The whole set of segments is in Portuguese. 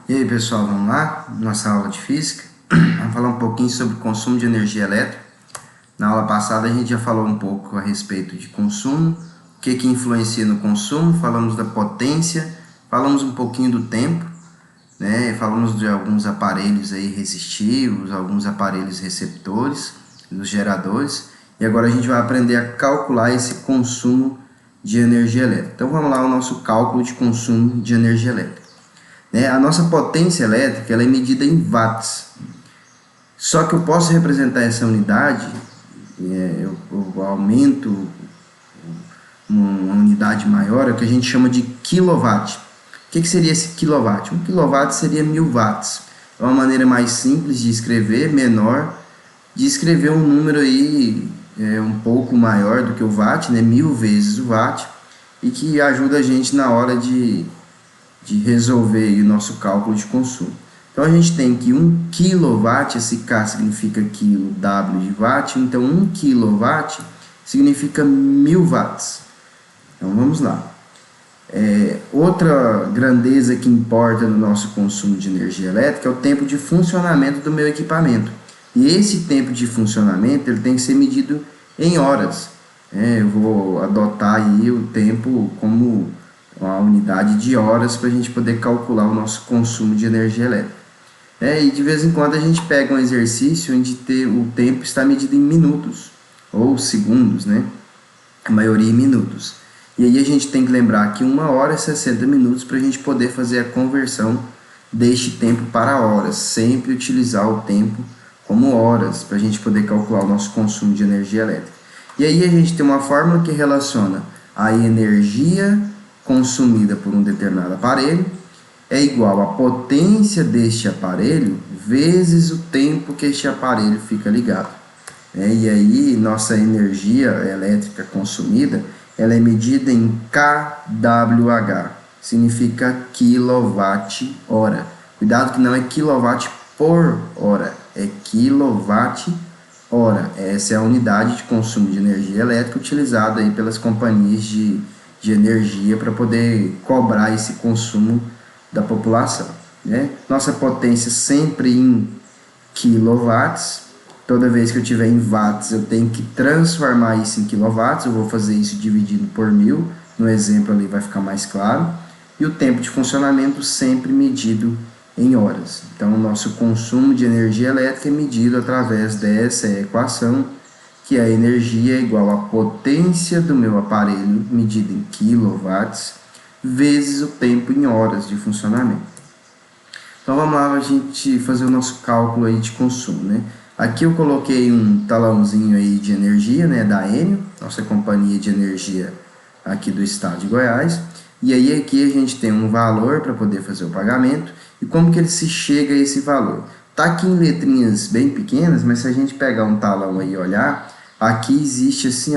E aí pessoal, vamos lá? Nossa aula de física. Vamos falar um pouquinho sobre consumo de energia elétrica. Na aula passada a gente já falou um pouco a respeito de consumo, o que influencia no consumo, falamos da potência, falamos um pouquinho do tempo, né? Falamos de alguns aparelhos aí resistivos, alguns aparelhos receptores, dos geradores, e agora a gente vai aprender a calcular esse consumo de energia elétrica. Então vamos lá, o nosso cálculo de consumo de energia elétrica. A nossa potência elétrica ela é medida em watts. Só que eu posso representar essa unidade, eu aumento uma unidade maior, é o que a gente chama de quilowatt. O que seria esse quilowatt? 1 kW seria 1000 watts. É uma maneira mais simples de escrever, menor, de escrever um número aí um pouco maior do que o watt, 1000 vezes o watt, e que ajuda a gente na hora de resolver aí o nosso cálculo de consumo. Então a gente tem que 1 kW, esse K significa quilo, W de watt, então 1 kW significa 1000 watts. Então vamos lá. Outra grandeza que importa no nosso consumo de energia elétrica é o tempo de funcionamento do meu equipamento. E esse tempo de funcionamento ele tem que ser medido em horas. Eu vou adotar aí o tempo como a unidade de horas para a gente poder calcular o nosso consumo de energia elétrica. E de vez em quando a gente pega um exercício onde o tempo está medido em minutos ou segundos, né? A maioria em minutos. E aí a gente tem que lembrar que 1 hora é 60 minutos para a gente poder fazer a conversão deste tempo para horas, sempre utilizar o tempo como horas para a gente poder calcular o nosso consumo de energia elétrica. E aí a gente tem uma fórmula que relaciona a energia consumida por um determinado aparelho é igual à potência deste aparelho vezes o tempo que este aparelho fica ligado. E aí nossa energia elétrica consumida ela é medida em kWh, significa quilowatt-hora. Cuidado que não é quilowatt por hora, é quilowatt-hora. Essa é a unidade de consumo de energia elétrica utilizada aí pelas companhias de energia para poder cobrar esse consumo da população. Nossa potência sempre em quilowatts. Toda vez que eu tiver em watts, eu tenho que transformar isso em quilowatts. Eu vou fazer isso dividido por 1000. No exemplo ali vai ficar mais claro. E o tempo de funcionamento sempre medido em horas. Então, o nosso consumo de energia elétrica é medido através dessa equação, que a energia é igual à potência do meu aparelho, medida em quilowatts, vezes o tempo em horas de funcionamento. Então, vamos lá a gente fazer o nosso cálculo aí de consumo, Aqui eu coloquei um talãozinho aí de energia, da Enel, nossa companhia de energia aqui do estado de Goiás. E aí aqui a gente tem um valor para poder fazer o pagamento. E como que ele se chega a esse valor? Tá aqui em letrinhas bem pequenas, mas se a gente pegar um talão aí e olhar, aqui existe assim,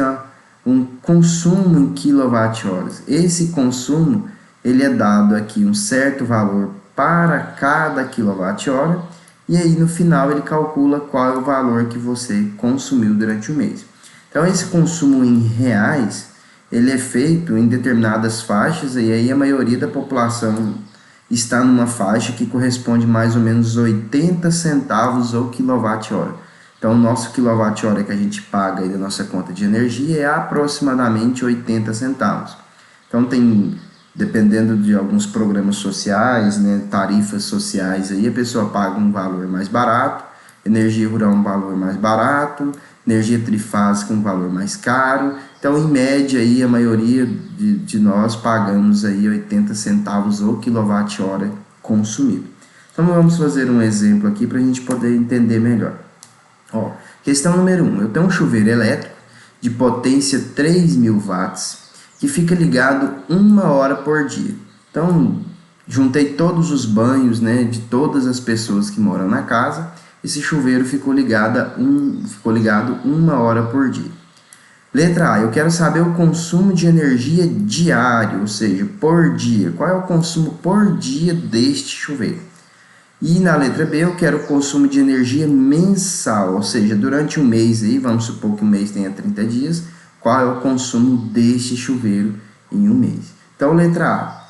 um consumo em quilowatt-horas. Esse consumo, ele é dado aqui um certo valor para cada quilowatt-hora. E aí no final ele calcula qual é o valor que você consumiu durante o mês. Então esse consumo em reais, ele é feito em determinadas faixas e aí a maioria da população está numa faixa que corresponde mais ou menos 80 centavos ao quilowatt-hora. Então o nosso quilowatt-hora que a gente paga aí da nossa conta de energia é aproximadamente 80 centavos. Então dependendo de alguns programas sociais, tarifas sociais, aí a pessoa paga um valor mais barato, energia rural um valor mais barato, energia trifásica um valor mais caro. Então, em média, aí, a maioria de nós pagamos aí 80 centavos ou quilowatt-hora consumido. Então, vamos fazer um exemplo aqui para a gente poder entender melhor. Questão número 1. Eu tenho um chuveiro elétrico de potência 3.000 watts, que fica ligado 1 hora por dia. Então, juntei todos os banhos de todas as pessoas que moram na casa. Esse chuveiro ficou ligado 1 hora por dia. Letra A, eu quero saber o consumo de energia diário, ou seja, por dia. Qual é o consumo por dia deste chuveiro? E na letra B, eu quero o consumo de energia mensal, ou seja, durante um mês, aí, vamos supor que o mês tenha 30 dias, qual é o consumo deste chuveiro em um mês. Então, letra A,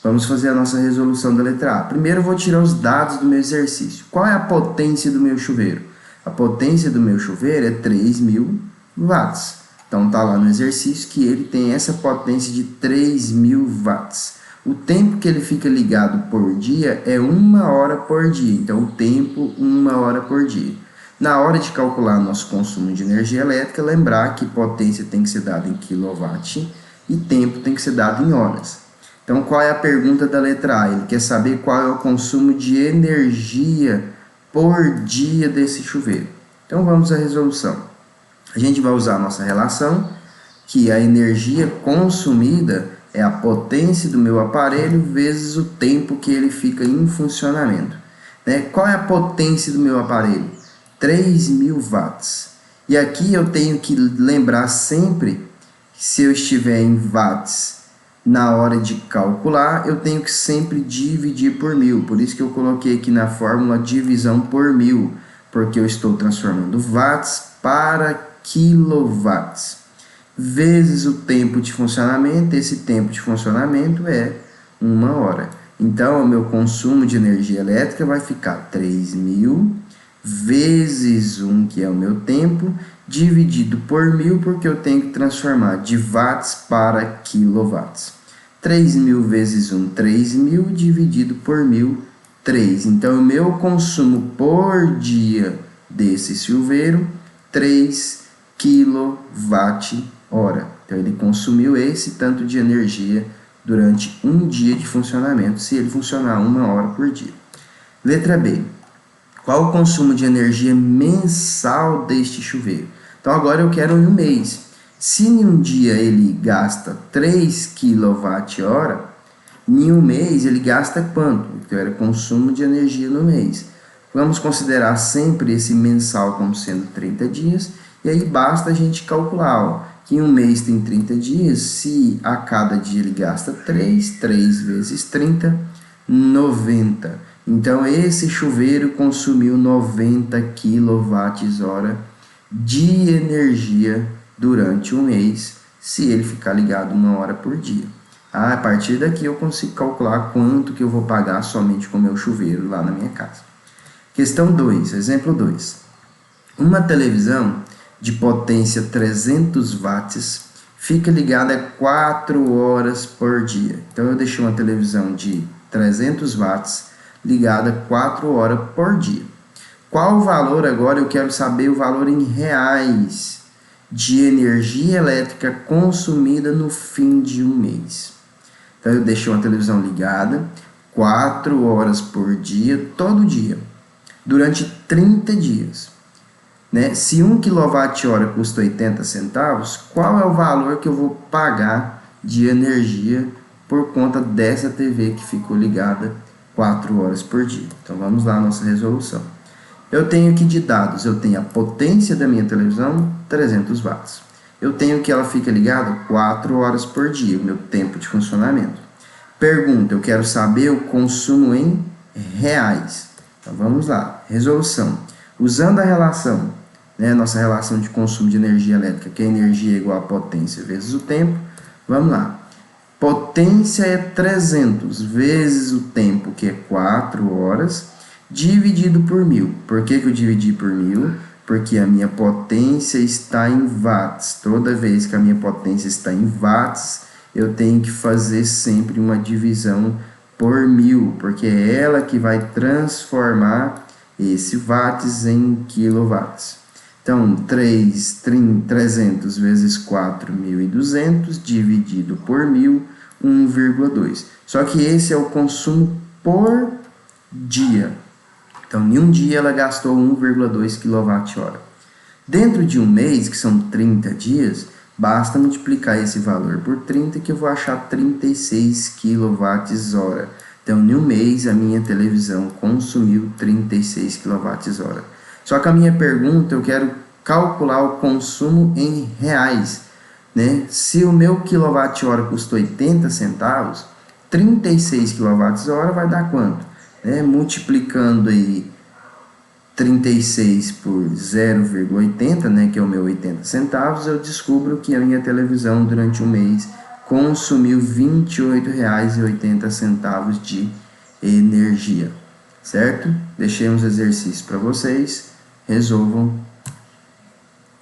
Vamos fazer a nossa resolução da letra A. Primeiro eu vou tirar os dados do meu exercício. Qual é a potência do meu chuveiro? A potência do meu chuveiro é 3.000 watts. Então está lá no exercício que ele tem essa potência de 3.000 watts. O tempo que ele fica ligado por dia é 1 hora por dia. Então o tempo 1 hora por dia. Na hora de calcular nosso consumo de energia elétrica, lembrar que potência tem que ser dada em kW e tempo tem que ser dado em horas. Então, qual é a pergunta da letra A? Ele quer saber qual é o consumo de energia por dia desse chuveiro. Então, vamos à resolução. A gente vai usar a nossa relação, que a energia consumida é a potência do meu aparelho vezes o tempo que ele fica em funcionamento. Qual é a potência do meu aparelho? 3.000 watts. E aqui eu tenho que lembrar sempre que se eu estiver em watts na hora de calcular, eu tenho que sempre dividir por 1.000. Por isso que eu coloquei aqui na fórmula divisão por 1.000, porque eu estou transformando watts para quilowatts. Vezes o tempo de funcionamento, esse tempo de funcionamento é 1 hora. Então, o meu consumo de energia elétrica vai ficar 3.000 vezes 1, que é o meu tempo, dividido por 1.000, porque eu tenho que transformar de watts para quilowatts. 3.000 vezes 1, 3.000, dividido por 1.000, 3. Então, o meu consumo por dia desse chuveiro, 3 kWh. Então, ele consumiu esse tanto de energia durante um dia de funcionamento, se ele funcionar 1 hora por dia. Letra B. Qual o consumo de energia mensal deste chuveiro? Então, agora eu quero em um mês. Se em um dia ele gasta 3 kWh, em um mês ele gasta quanto? Então, era consumo de energia no mês. Vamos considerar sempre esse mensal como sendo 30 dias. E aí basta a gente calcular que em um mês tem 30 dias. Se a cada dia ele gasta 3 vezes 30, 90. Então, esse chuveiro consumiu 90 kWh de energia durante um mês, se ele ficar ligado 1 hora por dia. A partir daqui eu consigo calcular quanto que eu vou pagar somente com o meu chuveiro lá na minha casa. Questão 2, exemplo 2. Uma televisão de potência 300 watts fica ligada 4 horas por dia. Então, eu deixei uma televisão de 300 watts ligada 4 horas por dia. Qual o valor agora? Eu quero saber o valor em reais de energia elétrica consumida no fim de um mês. Então, eu deixei uma televisão ligada 4 horas por dia, todo dia, durante 30 dias. Se 1 kWh custa 80 centavos, qual é o valor que eu vou pagar de energia por conta dessa TV que ficou ligada 4 horas por dia? Então, vamos lá à nossa resolução. Eu tenho aqui de dados, eu tenho a potência da minha televisão, 300 watts. Eu tenho que ela fica ligada 4 horas por dia, o meu tempo de funcionamento. Pergunta, eu quero saber o consumo em reais. Então, vamos lá. Resolução. Usando a relação, nossa relação de consumo de energia elétrica, que é energia igual a potência vezes o tempo, vamos lá. Potência é 300 vezes o tempo, que é 4 horas, dividido por 1.000. Por que eu dividi por 1.000? Porque a minha potência está em watts. Toda vez que a minha potência está em watts, eu tenho que fazer sempre uma divisão por 1.000, porque é ela que vai transformar esse watts em quilowatts. Então, 300 vezes 4.200 dividido por 1.000, 1,2. Só que esse é o consumo por dia. Então, em um dia ela gastou 1,2 kWh. Dentro de um mês, que são 30 dias, basta multiplicar esse valor por 30 que eu vou achar 36 kWh. Então, em um mês, a minha televisão consumiu 36 kWh. Só que a minha pergunta, eu quero calcular o consumo em reais. Se o meu quilowatt-hora custa 80 centavos, 36 kWh vai dar quanto? Multiplicando aí 36 por 0,80, que é o meu 80 centavos, eu descubro que a minha televisão durante um mês consumiu R$ 28,80 de energia, certo? Deixei uns exercícios para vocês, resolvam